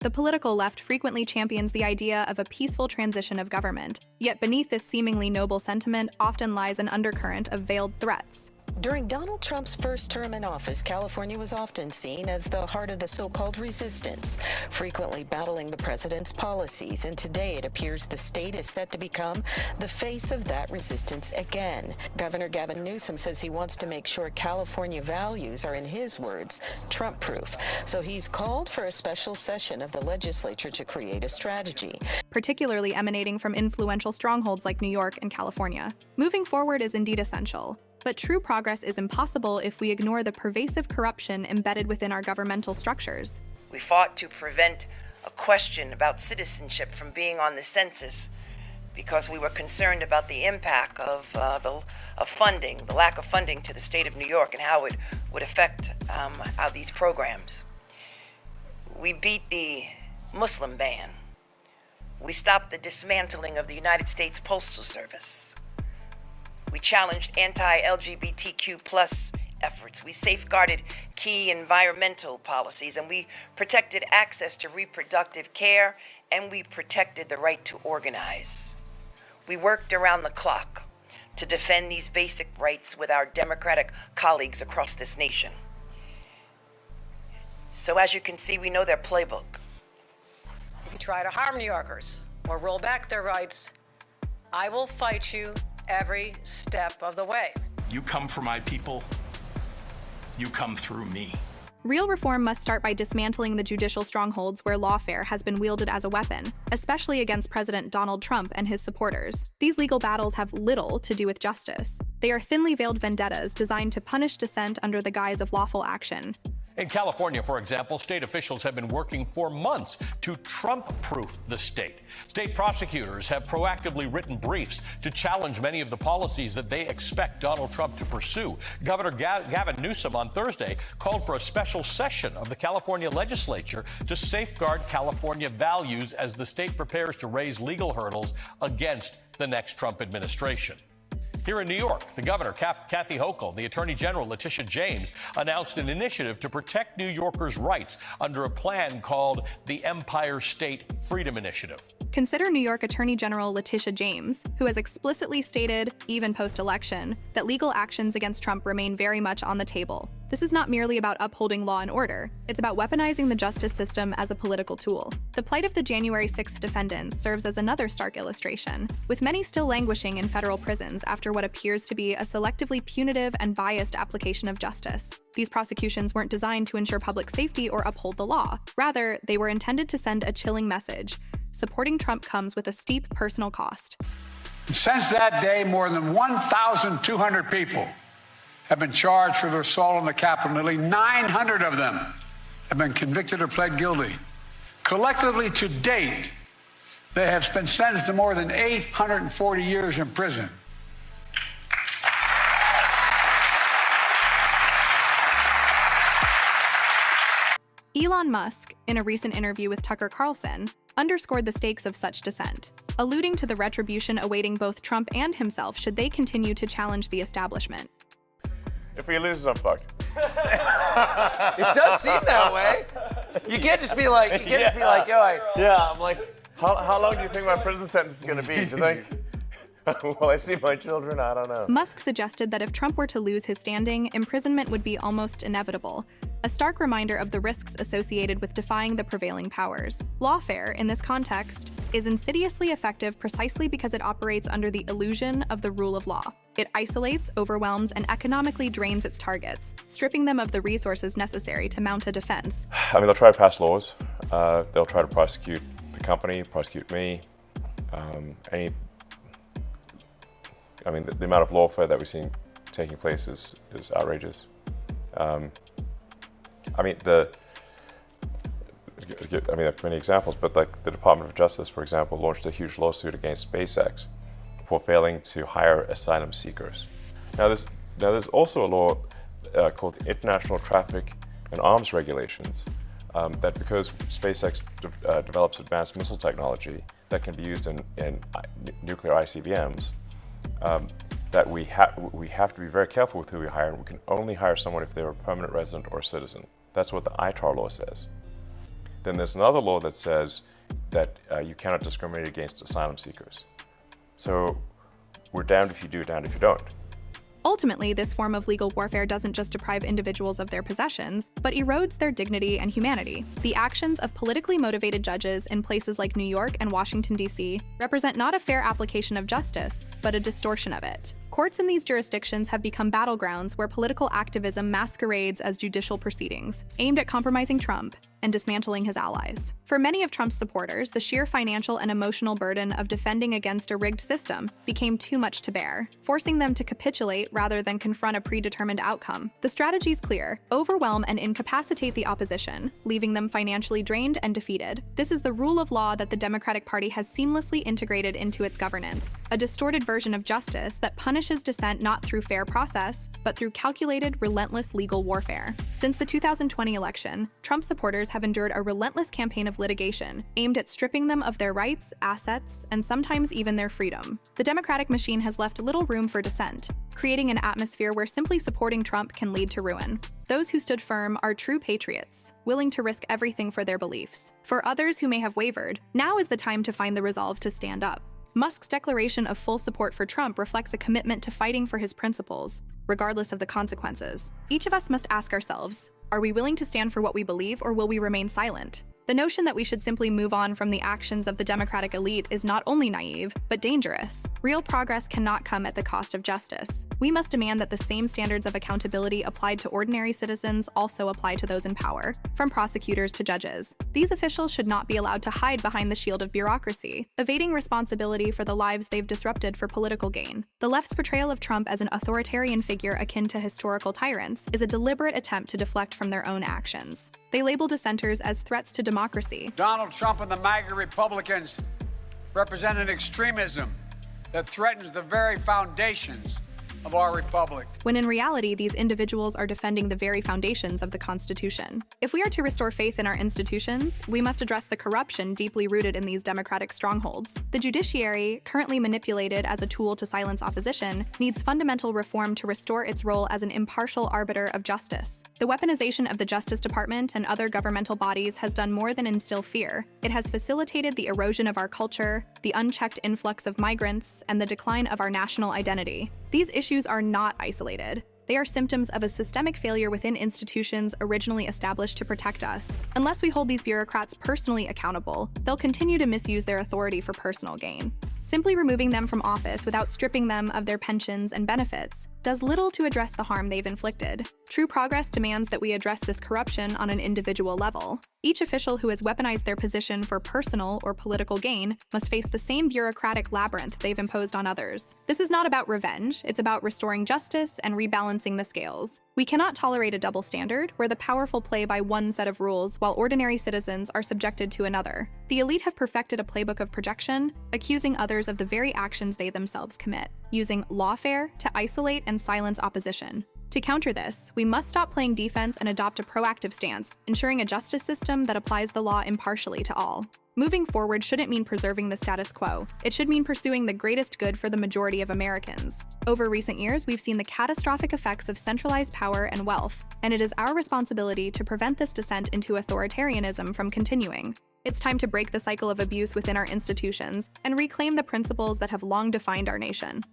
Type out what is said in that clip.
The political left frequently champions the idea of a peaceful transition of government, yet beneath this seemingly noble sentiment often lies an undercurrent of veiled threats. During Donald Trump's first term in office, California was often seen as the heart of the so-called resistance, frequently battling the president's policies. And today it appears the state is set to become the face of that resistance again. Governor Gavin Newsom says he wants to make sure California values are, in his words, Trump-proof. So he's called for a special session of the legislature to create a strategy, particularly emanating from influential strongholds like New York and California. Moving forward is indeed essential. But true progress is impossible if we ignore the pervasive corruption embedded within our governmental structures. We fought to prevent a question about citizenship from being on the census because we were concerned about the impact of funding, the lack of funding to the state of New York and how it would affect these programs. We beat the Muslim ban. We stopped the dismantling of the United States Postal Service. We challenged anti-LGBTQ+ efforts. We safeguarded key environmental policies, and we protected access to reproductive care, and we protected the right to organize. We worked around the clock to defend these basic rights with our Democratic colleagues across this nation. So as you can see, we know their playbook. If you try to harm New Yorkers or roll back their rights, I will fight you every step of the way. You come for my people, you come through me. Real reform must start by dismantling the judicial strongholds where lawfare has been wielded as a weapon, especially against President Donald Trump and his supporters. These legal battles have little to do with justice. They are thinly veiled vendettas designed to punish dissent under the guise of lawful action. In California, for example, state officials have been working for months to Trump-proof the state. State prosecutors have proactively written briefs to challenge many of the policies that they expect Donald Trump to pursue. Governor Gavin Newsom on Thursday called for a special session of the California legislature to safeguard California values as the state prepares to raise legal hurdles against the next Trump administration. Here in New York, the governor, Kathy Hochul, the attorney general, Letitia James, announced an initiative to protect New Yorkers' rights under a plan called the Empire State Freedom Initiative. Consider New York Attorney General Letitia James, who has explicitly stated, even post-election, that legal actions against Trump remain very much on the table. This is not merely about upholding law and order. It's about weaponizing the justice system as a political tool. The plight of the January 6th defendants serves as another stark illustration, with many still languishing in federal prisons after what appears to be a selectively punitive and biased application of justice. These prosecutions weren't designed to ensure public safety or uphold the law. Rather, they were intended to send a chilling message. Supporting Trump comes with a steep personal cost. Since that day, more than 1,200 people have been charged for their assault on the Capitol. Nearly 900 of them have been convicted or pled guilty. Collectively, to date, they have been sentenced to more than 840 years in prison. Elon Musk, in a recent interview with Tucker Carlson, underscored the stakes of such dissent, alluding to the retribution awaiting both Trump and himself should they continue to challenge the establishment. If he loses, I'm fucked. It does seem that way. You can't just be like, Yeah, I'm like, how long do you think my prison sentence is going to be? Do you think? Will I see my children? I don't know. Musk suggested that if Trump were to lose his standing, imprisonment would be almost inevitable, a stark reminder of the risks associated with defying the prevailing powers. Lawfare, in this context, is insidiously effective precisely because it operates under the illusion of the rule of law. It isolates, overwhelms, and economically drains its targets, stripping them of the resources necessary to mount a defense. I mean, they'll try to pass laws. They'll try to prosecute the company, prosecute me. The amount of lawfare that we've seen taking place is outrageous. There are many examples, but like the Department of Justice, for example, launched a huge lawsuit against SpaceX for failing to hire asylum seekers. Now there's also a law called International Traffic and Arms Regulations that because SpaceX develops advanced missile technology that can be used in nuclear ICBMs, that we have to be very careful with who we hire, and we can only hire someone if they're a permanent resident or a citizen. That's what the ITAR law says. then there's another law that says that you cannot discriminate against asylum seekers. So we're damned if you do, damned if you don't. Ultimately, this form of legal warfare doesn't just deprive individuals of their possessions, but erodes their dignity and humanity. The actions of politically motivated judges in places like New York and Washington, D.C. represent not a fair application of justice, but a distortion of it. Courts in these jurisdictions have become battlegrounds where political activism masquerades as judicial proceedings, aimed at compromising Trump and dismantling his allies. For many of Trump's supporters, the sheer financial and emotional burden of defending against a rigged system became too much to bear, forcing them to capitulate rather than confront a predetermined outcome. The strategy is clear: overwhelm and incapacitate the opposition, leaving them financially drained and defeated. This is the rule of law that the Democratic Party has seamlessly integrated into its governance, a distorted version of justice that punishes dissent not through fair process, but through calculated, relentless legal warfare. Since the 2020 election, Trump supporters have endured a relentless campaign of litigation aimed at stripping them of their rights, assets, and sometimes even their freedom. The Democratic machine has left little room for dissent, creating an atmosphere where simply supporting Trump can lead to ruin. Those who stood firm are true patriots, willing to risk everything for their beliefs. For others who may have wavered, now is the time to find the resolve to stand up. Musk's declaration of full support for Trump reflects a commitment to fighting for his principles, regardless of the consequences. Each of us must ask ourselves, are we willing to stand for what we believe, or will we remain silent? The notion that we should simply move on from the actions of the Democratic elite is not only naive, but dangerous. Real progress cannot come at the cost of justice. We must demand that the same standards of accountability applied to ordinary citizens also apply to those in power, from prosecutors to judges. These officials should not be allowed to hide behind the shield of bureaucracy, evading responsibility for the lives they've disrupted for political gain. The left's portrayal of Trump as an authoritarian figure akin to historical tyrants is a deliberate attempt to deflect from their own actions. They label dissenters as threats to democracy. Donald Trump and the MAGA Republicans represent an extremism that threatens the very foundations of our republic. When in reality, these individuals are defending the very foundations of the Constitution. If we are to restore faith in our institutions, we must address the corruption deeply rooted in these democratic strongholds. The judiciary, currently manipulated as a tool to silence opposition, needs fundamental reform to restore its role as an impartial arbiter of justice. The weaponization of the Justice Department and other governmental bodies has done more than instill fear. It has facilitated the erosion of our culture, the unchecked influx of migrants, and the decline of our national identity. These issues are not isolated. They are symptoms of a systemic failure within institutions originally established to protect us. Unless we hold these bureaucrats personally accountable, they'll continue to misuse their authority for personal gain. Simply removing them from office without stripping them of their pensions and benefits does little to address the harm they've inflicted. True progress demands that we address this corruption on an individual level. Each official who has weaponized their position for personal or political gain must face the same bureaucratic labyrinth they've imposed on others. This is not about revenge, it's about restoring justice and rebalancing the scales. We cannot tolerate a double standard where the powerful play by one set of rules while ordinary citizens are subjected to another. The elite have perfected a playbook of projection, accusing others of the very actions they themselves commit, using lawfare to isolate and silence opposition. To counter this, we must stop playing defense and adopt a proactive stance, ensuring a justice system that applies the law impartially to all. Moving forward shouldn't mean preserving the status quo. It should mean pursuing the greatest good for the majority of Americans. Over recent years, we've seen the catastrophic effects of centralized power and wealth, and it is our responsibility to prevent this descent into authoritarianism from continuing. It's time to break the cycle of abuse within our institutions and reclaim the principles that have long defined our nation.